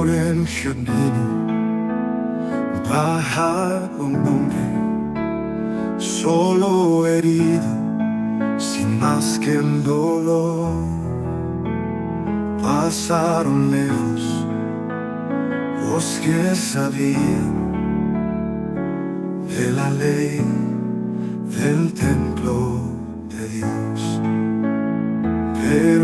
por el camino baja un hombre solo herido, sin más que el dolor. Pasaron lejos los que sabían de la ley del templo de Dios.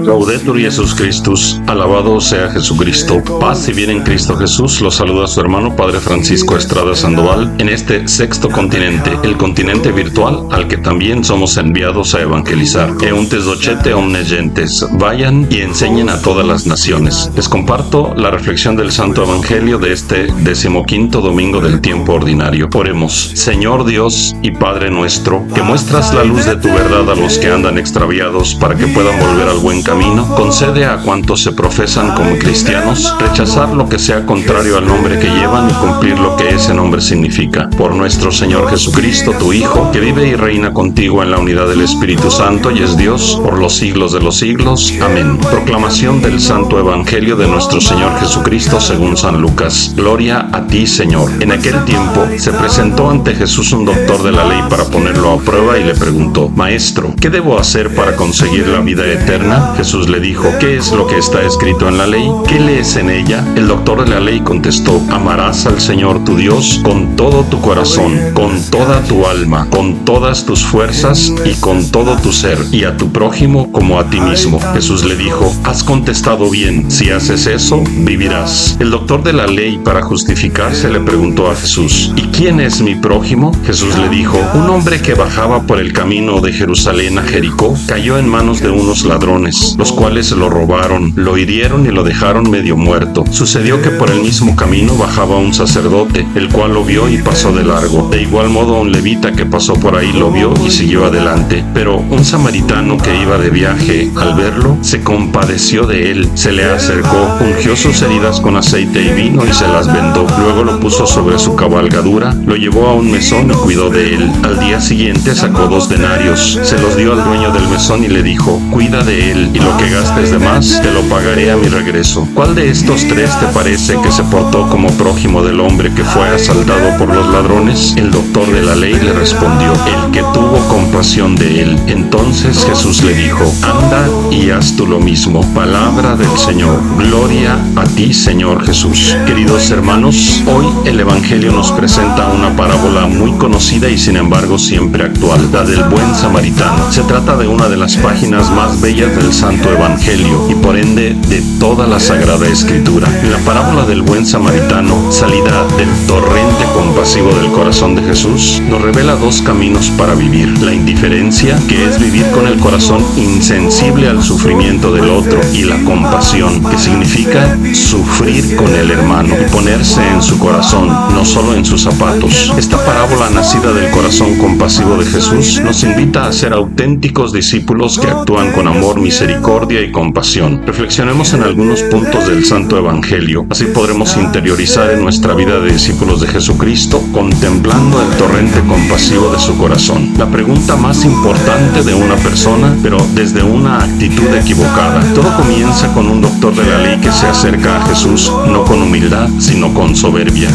Laudetur Jesus Christus, alabado sea Jesucristo. Paz y bien en Cristo Jesús. Los saluda su hermano Padre Francisco Estrada Sandoval en este sexto continente, el continente virtual al que también somos enviados a evangelizar. Euntes docete omnes gentes, vayan y enseñen a todas las naciones. Les comparto la reflexión del Santo Evangelio de este 15º domingo del tiempo ordinario. Oremos. Señor Dios y Padre nuestro, que muestras la luz de tu verdad a los que andan extraviados para que puedan volver al buen camino, concede a cuantos se profesan como cristianos rechazar lo que sea contrario al nombre que llevan y cumplir lo que ese nombre significa. Por nuestro Señor Jesucristo, tu Hijo, que vive y reina contigo en la unidad del Espíritu Santo y es Dios por los siglos de los siglos. Amén. Proclamación del Santo Evangelio de nuestro Señor Jesucristo según San Lucas. Gloria a ti, Señor. En aquel tiempo se presentó ante Jesús un doctor de la ley para ponerlo a prueba y le preguntó: Maestro, ¿qué debo hacer para conseguir la vida eterna? Jesús le dijo: ¿qué es lo que está escrito en la ley? ¿Qué lees en ella? El doctor de la ley contestó: amarás al Señor tu Dios con todo tu corazón, con toda tu alma, con todas tus fuerzas y con todo tu ser, y a tu prójimo como a ti mismo. Jesús le dijo: has contestado bien, si haces eso, vivirás. El doctor de la ley, para justificarse, le preguntó a Jesús: ¿y quién es mi prójimo? Jesús le dijo: un hombre que bajaba por el camino de Jerusalén a Jericó cayó en manos de unos ladrones, los cuales lo robaron, lo hirieron y lo dejaron medio muerto. Sucedió que por el mismo camino bajaba un sacerdote, el cual lo vio y pasó de largo. De igual modo un levita que pasó por ahí lo vio y siguió adelante. Pero un samaritano que iba de viaje, al verlo, se compadeció de él, se le acercó, ungió sus heridas con aceite y vino y se las vendó. Luego lo puso sobre su cabalgadura, lo llevó a un mesón y cuidó de él. Al día siguiente sacó 2 denarios, se los dio al dueño del mesón y le dijo: cuida de él, y lo que gastes de más te lo pagaré a mi regreso. ¿Cuál de estos 3 te parece que se portó como prójimo del hombre que fue asaltado por los ladrones? El doctor de la ley le respondió: el que tuvo compasión de él. Entonces Jesús le dijo: anda y haz tú lo mismo. Palabra del Señor. Gloria a ti, Señor Jesús. Queridos hermanos, hoy el Evangelio nos presenta una parábola muy conocida y sin embargo siempre actual, la del buen samaritano. Se trata de una de las páginas más bellas del Santo Evangelio y por ende de toda la Sagrada Escritura. En la parábola del buen samaritano, salida del torrente compasivo del corazón de Jesús, nos revela 2 caminos para vivir: la indiferencia, que es vivir con el corazón insensible al sufrimiento del otro, y la compasión, que significa sufrir con el hermano y ponerse en su corazón, no solo en sus zapatos. Esta parábola, nacida del corazón compasivo de Jesús, nos invita a ser auténticos discípulos que actúan con amor, misericordia y compasión. Reflexionemos en algunos puntos del Santo Evangelio, así podremos interiorizar en nuestra vida de discípulos de Jesucristo, contemplando el torrente compasivo de su corazón. La pregunta más importante de una persona, pero desde una actitud equivocada. Todo comienza con un doctor de la ley que se acerca a Jesús, no con humildad, sino con soberbia.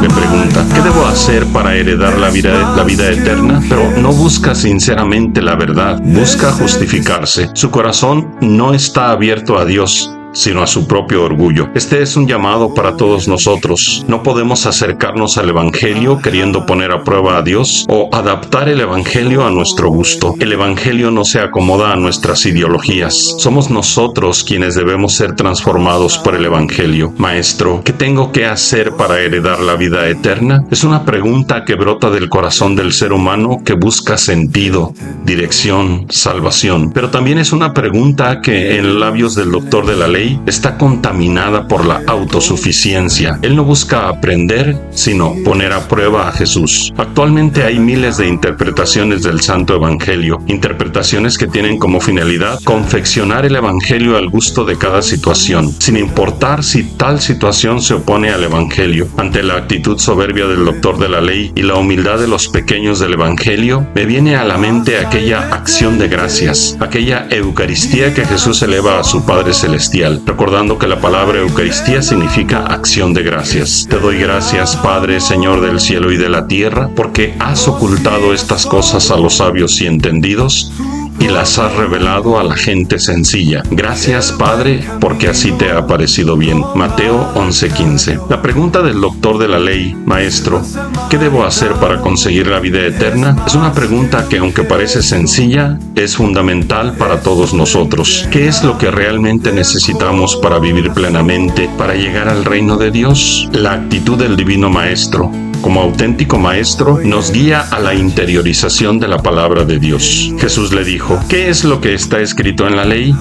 Le pregunta: ¿qué debo hacer para heredar la vida eterna? Pero no busca sinceramente la verdad, busca justificarse. Su corazón no está abierto a Dios, sino a su propio orgullo. Este es un llamado para todos nosotros. No podemos acercarnos al Evangelio queriendo poner a prueba a Dios o adaptar el Evangelio a nuestro gusto. El Evangelio no se acomoda a nuestras ideologías. Somos nosotros quienes debemos ser transformados por el Evangelio. Maestro, ¿qué tengo que hacer para heredar la vida eterna? Es una pregunta que brota del corazón del ser humano que busca sentido, dirección, salvación. Pero también es una pregunta que en labios del doctor de la ley está contaminada por la autosuficiencia. Él no busca aprender, sino poner a prueba a Jesús. Actualmente hay miles de interpretaciones del Santo Evangelio, interpretaciones que tienen como finalidad confeccionar el Evangelio al gusto de cada situación, sin importar si tal situación se opone al Evangelio. Ante la actitud soberbia del doctor de la ley y la humildad de los pequeños del Evangelio, me viene a la mente aquella acción de gracias, aquella Eucaristía que Jesús eleva a su Padre Celestial. especial, recordando que la palabra Eucaristía significa acción de gracias. Te doy gracias, Padre, Señor del cielo y de la tierra, porque has ocultado estas cosas a los sabios y entendidos y las has revelado a la gente sencilla. Gracias, Padre, porque así te ha parecido bien. Mateo 11:15. La pregunta del doctor de la ley: Maestro, ¿qué debo hacer para conseguir la vida eterna? Es una pregunta que, aunque parece sencilla, es fundamental para todos nosotros. ¿Qué es lo que realmente necesitamos para vivir plenamente, para llegar al reino de Dios? La actitud del Divino Maestro, como auténtico maestro, nos guía a la interiorización de la palabra de Dios. Jesús le dijo: ¿qué es lo que está escrito en la ley?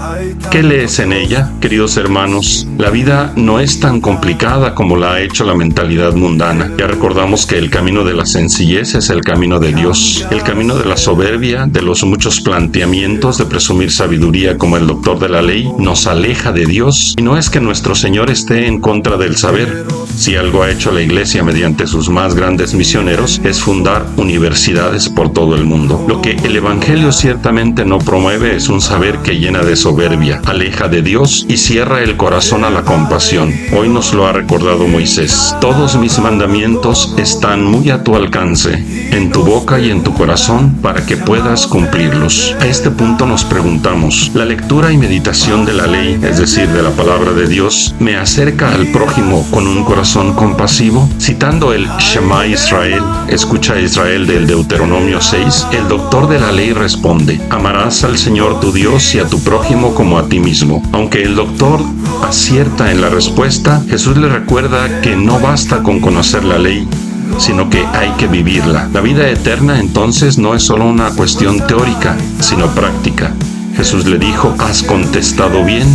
¿Qué lees en ella? Queridos hermanos, la vida no es tan complicada como la ha hecho la mentalidad mundana. Ya recordamos que el camino de la sencillez es el camino de Dios. El camino de la soberbia, de los muchos planteamientos de presumir sabiduría como el doctor de la ley, nos aleja de Dios. Y no es que nuestro Señor esté en contra del saber. Si algo ha hecho la Iglesia mediante sus más grandes misioneros es fundar universidades por todo el mundo. Lo que el Evangelio ciertamente no promueve es un saber que llena de soberbia, aleja de Dios y cierra el corazón a la compasión. Hoy nos lo ha recordado Moisés: todos mis mandamientos están muy a tu alcance, en tu boca y en tu corazón, para que puedas cumplirlos. A este punto nos preguntamos: ¿la lectura y meditación de la ley, es decir, de la palabra de Dios, me acerca al prójimo con un corazón compasivo? Citando el Shema Israel, escucha Israel, del Deuteronomio 6, el doctor de la ley responde: amarás al Señor tu Dios y a tu prójimo como a ti mismo. Aunque el doctor acierta en la respuesta, Jesús le recuerda que no basta con conocer la ley, sino que hay que vivirla. La vida eterna entonces no es solo una cuestión teórica, sino práctica. Jesús le dijo: has contestado bien,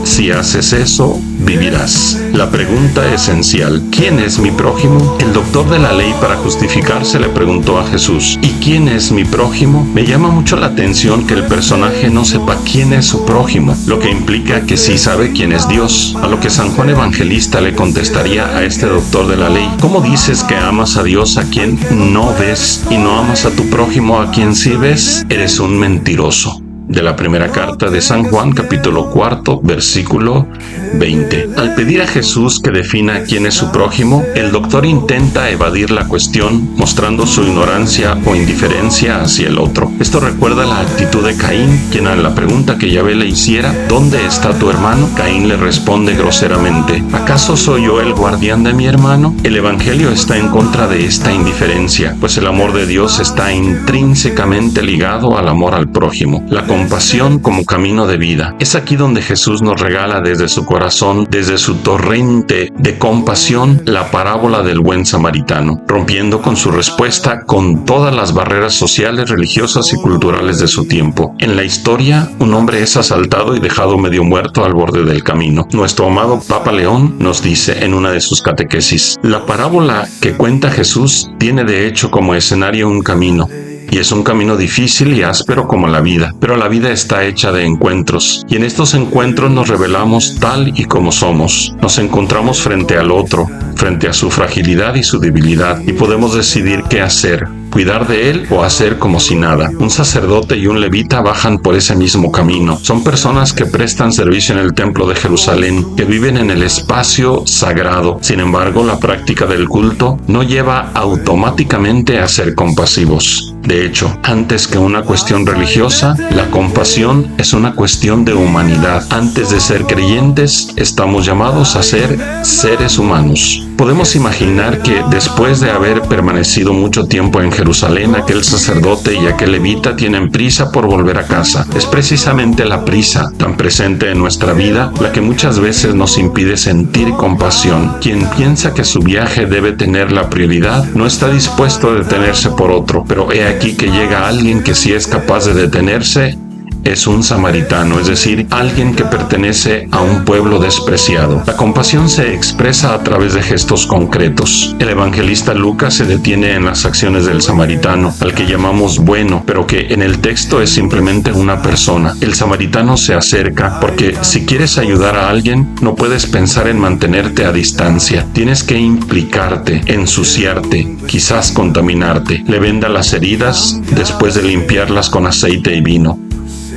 si haces eso, vivirás. La pregunta esencial: ¿quién es mi prójimo? El doctor de la ley, para justificarse, le preguntó a Jesús: ¿y quién es mi prójimo? Me llama mucho la atención que el personaje no sepa quién es su prójimo, lo que implica que sí sabe quién es Dios. A lo que San Juan Evangelista le contestaría a este doctor de la ley: ¿cómo dices que amas a Dios a quien no ves y no amas a tu prójimo a quien sí ves? Eres un mentiroso. De la primera carta de San Juan, capítulo 4, versículo 20. Al pedir a Jesús que defina quién es su prójimo, el doctor intenta evadir la cuestión, mostrando su ignorancia o indiferencia hacia el otro. Esto recuerda la actitud de Caín, quien a la pregunta que Yahvé le hiciera: ¿dónde está tu hermano?, Caín le responde groseramente: ¿acaso soy yo el guardián de mi hermano? El Evangelio está en contra de esta indiferencia, pues el amor de Dios está intrínsecamente ligado al amor al prójimo. La compasión como camino de vida. Es aquí donde Jesús nos regala desde su corazón, desde su torrente de compasión, la parábola del buen samaritano, rompiendo con su respuesta con todas las barreras sociales, religiosas y culturales de su tiempo. En la historia, un hombre es asaltado y dejado medio muerto al borde del camino. Nuestro amado Papa León nos dice en una de sus catequesis: la parábola que cuenta Jesús tiene de hecho como escenario un camino. Y es un camino difícil y áspero como la vida, pero la vida está hecha de encuentros, y en estos encuentros nos revelamos tal y como somos. Nos encontramos frente al otro, frente a su fragilidad y su debilidad, y podemos decidir qué hacer: cuidar de él o hacer como si nada. Un sacerdote y un levita bajan por ese mismo camino. Son personas que prestan servicio en el templo de Jerusalén, que viven en el espacio sagrado. Sin embargo, la práctica del culto no lleva automáticamente a ser compasivos. De hecho, antes que una cuestión religiosa, la compasión es una cuestión de humanidad. Antes de ser creyentes, estamos llamados a ser seres humanos. Podemos imaginar que después de haber permanecido mucho tiempo en Jerusalén, aquel sacerdote y aquel levita tienen prisa por volver a casa. Es precisamente la prisa, tan presente en nuestra vida, la que muchas veces nos impide sentir compasión. Quien piensa que su viaje debe tener la prioridad, no está dispuesto a detenerse por otro, pero he aquí que llega alguien que sí es capaz de detenerse. Es un samaritano, es decir, alguien que pertenece a un pueblo despreciado. La compasión se expresa a través de gestos concretos. El evangelista Lucas se detiene en las acciones del samaritano, al que llamamos bueno, pero que en el texto es simplemente una persona. El samaritano se acerca porque si quieres ayudar a alguien, no puedes pensar en mantenerte a distancia. Tienes que implicarte, ensuciarte, quizás contaminarte. Le venda las heridas después de limpiarlas con aceite y vino.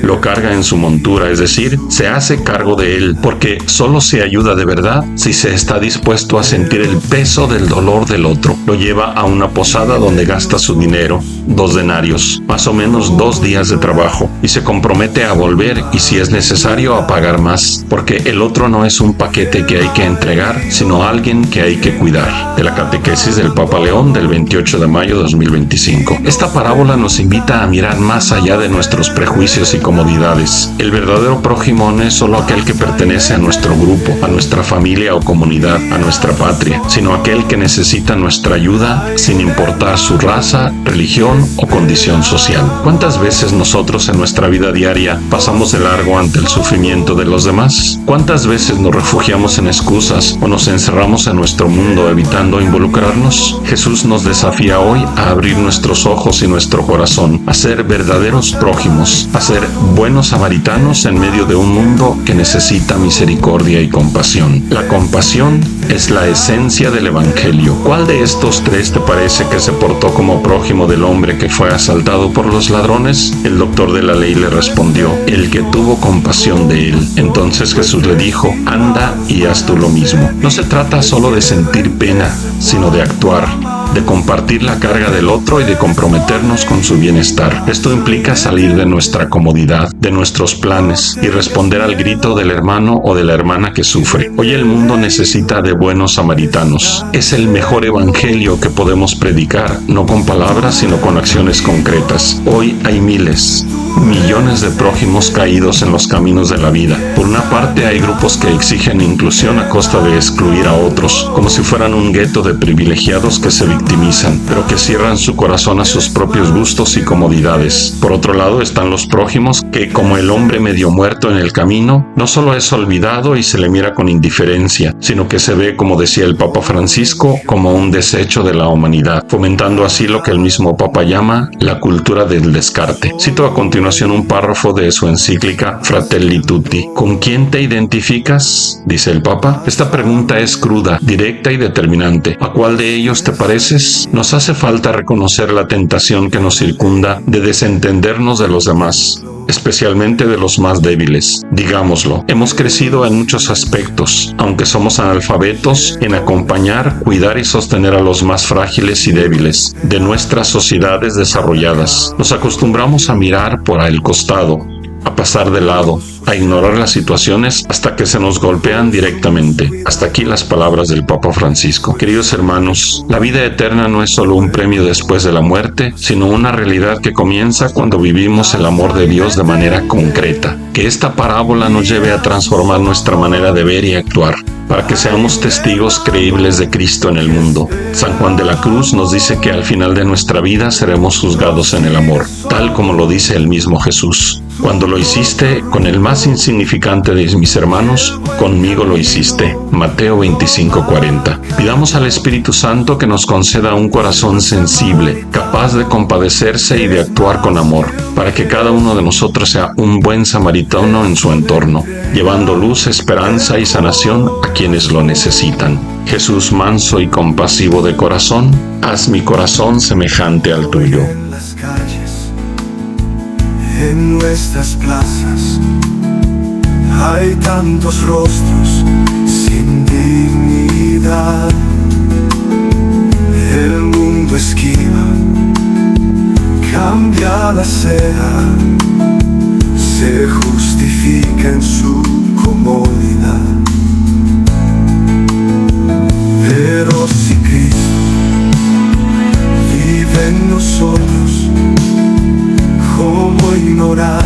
lo carga en su montura, es decir, se hace cargo de él, porque solo se ayuda de verdad si se está dispuesto a sentir el peso del dolor del otro. Lo lleva a una posada donde gasta su dinero, 2 denarios, más o menos 2 días de trabajo, y se compromete a volver y si es necesario a pagar más, porque el otro no es un paquete que hay que entregar, sino alguien que hay que cuidar. De la catequesis del Papa León del 28 de mayo de 2025. Esta parábola nos invita a mirar más allá de nuestros prejuicios y comodidades. El verdadero prójimo no es solo aquel que pertenece a nuestro grupo, a nuestra familia o comunidad, a nuestra patria, sino aquel que necesita nuestra ayuda sin importar su raza, religión o condición social. ¿Cuántas veces nosotros en nuestra vida diaria pasamos de largo ante el sufrimiento de los demás? ¿Cuántas veces nos refugiamos en excusas o nos encerramos en nuestro mundo evitando involucrarnos? Jesús nos desafía hoy a abrir nuestros ojos y nuestro corazón, a ser verdaderos prójimos, a ser buenos samaritanos en medio de un mundo que necesita misericordia y compasión. La compasión es la esencia del Evangelio. ¿Cuál de estos 3 te parece que se portó como prójimo del hombre que fue asaltado por los ladrones? El doctor de la ley le respondió: el que tuvo compasión de él. Entonces Jesús le dijo: anda y haz tú lo mismo. No se trata solo de sentir pena, sino de actuar, de compartir la carga del otro y de comprometernos con su bienestar. Esto implica salir de nuestra comodidad, de nuestros planes y responder al grito del hermano o de la hermana que sufre. Hoy el mundo necesita de buenos samaritanos. Es el mejor evangelio que podemos predicar, no con palabras, sino con acciones concretas. Hoy hay miles, millones de prójimos caídos en los caminos de la vida. Por una parte, hay grupos que exigen inclusión a costa de excluir a otros, como si fueran un gueto de privilegiados que se victimizan, pero que cierran su corazón a sus propios gustos y comodidades. Por otro lado, están los prójimos que, como el hombre medio muerto en el camino, no solo es olvidado y se le mira con indiferencia, sino que se ve, como decía el Papa Francisco, como un desecho de la humanidad, fomentando así lo que el mismo Papa llama la cultura del descarte. Cito a continuación un párrafo de su encíclica Fratelli Tutti. ¿Con quién te identificas?, dice el Papa. Esta pregunta es cruda, directa y determinante. ¿A cuál de ellos te pareces? Nos hace falta reconocer la tentación que nos circunda de desentendernos de los demás, especialmente de los más débiles. Digámoslo, hemos crecido en muchos aspectos, aunque somos analfabetos, en acompañar, cuidar y sostener a los más frágiles y débiles de nuestras sociedades desarrolladas. Nos acostumbramos a mirar por el costado, a pasar de lado, a ignorar las situaciones hasta que se nos golpean directamente. Hasta aquí las palabras del Papa Francisco. Queridos hermanos, la vida eterna no es solo un premio después de la muerte, sino una realidad que comienza cuando vivimos el amor de Dios de manera concreta. Que esta parábola nos lleve a transformar nuestra manera de ver y actuar, para que seamos testigos creíbles de Cristo en el mundo. San Juan de la Cruz nos dice que al final de nuestra vida seremos juzgados en el amor, tal como lo dice el mismo Jesús. Cuando lo hiciste con el más insignificante de mis hermanos, conmigo lo hiciste. Mateo 25:40. Pidamos al Espíritu Santo que nos conceda un corazón sensible, capaz de compadecerse y de actuar con amor, para que cada uno de nosotros sea un buen samaritano en su entorno, llevando luz, esperanza y sanación a quienes lo necesitan. Jesús manso y compasivo de corazón, haz mi corazón semejante al tuyo. En las calles, en nuestras plazas, hay tantos rostros sin dignidad. El mundo esquiva, cambia la acera, se justifica en su comodidad. Pero si Cristo vive en nosotros, ¿cómo ignorar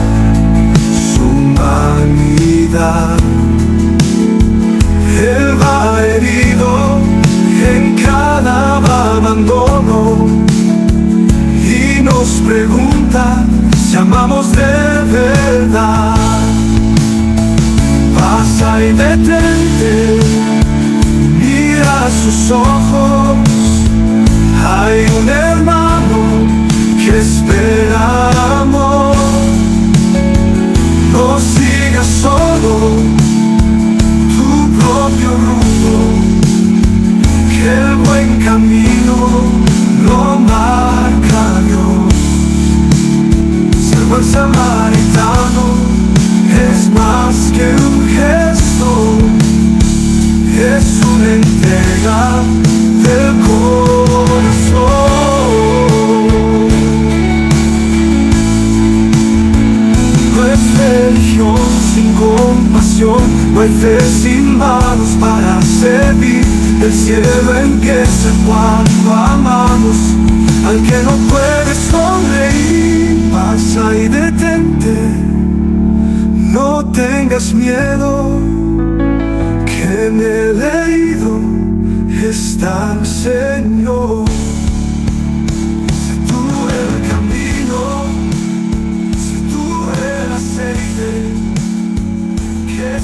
su humanidad? Él va herido en cada abandono y nos pregunta si amamos de verdad. Paz compasión. No hay fe sin manos para servir. El cielo empieza cuando amamos al que no puede sonreír. Pasa y detente, no tengas miedo, que en el leído está el Señor. Sé tú el camino, sé tú el aceite que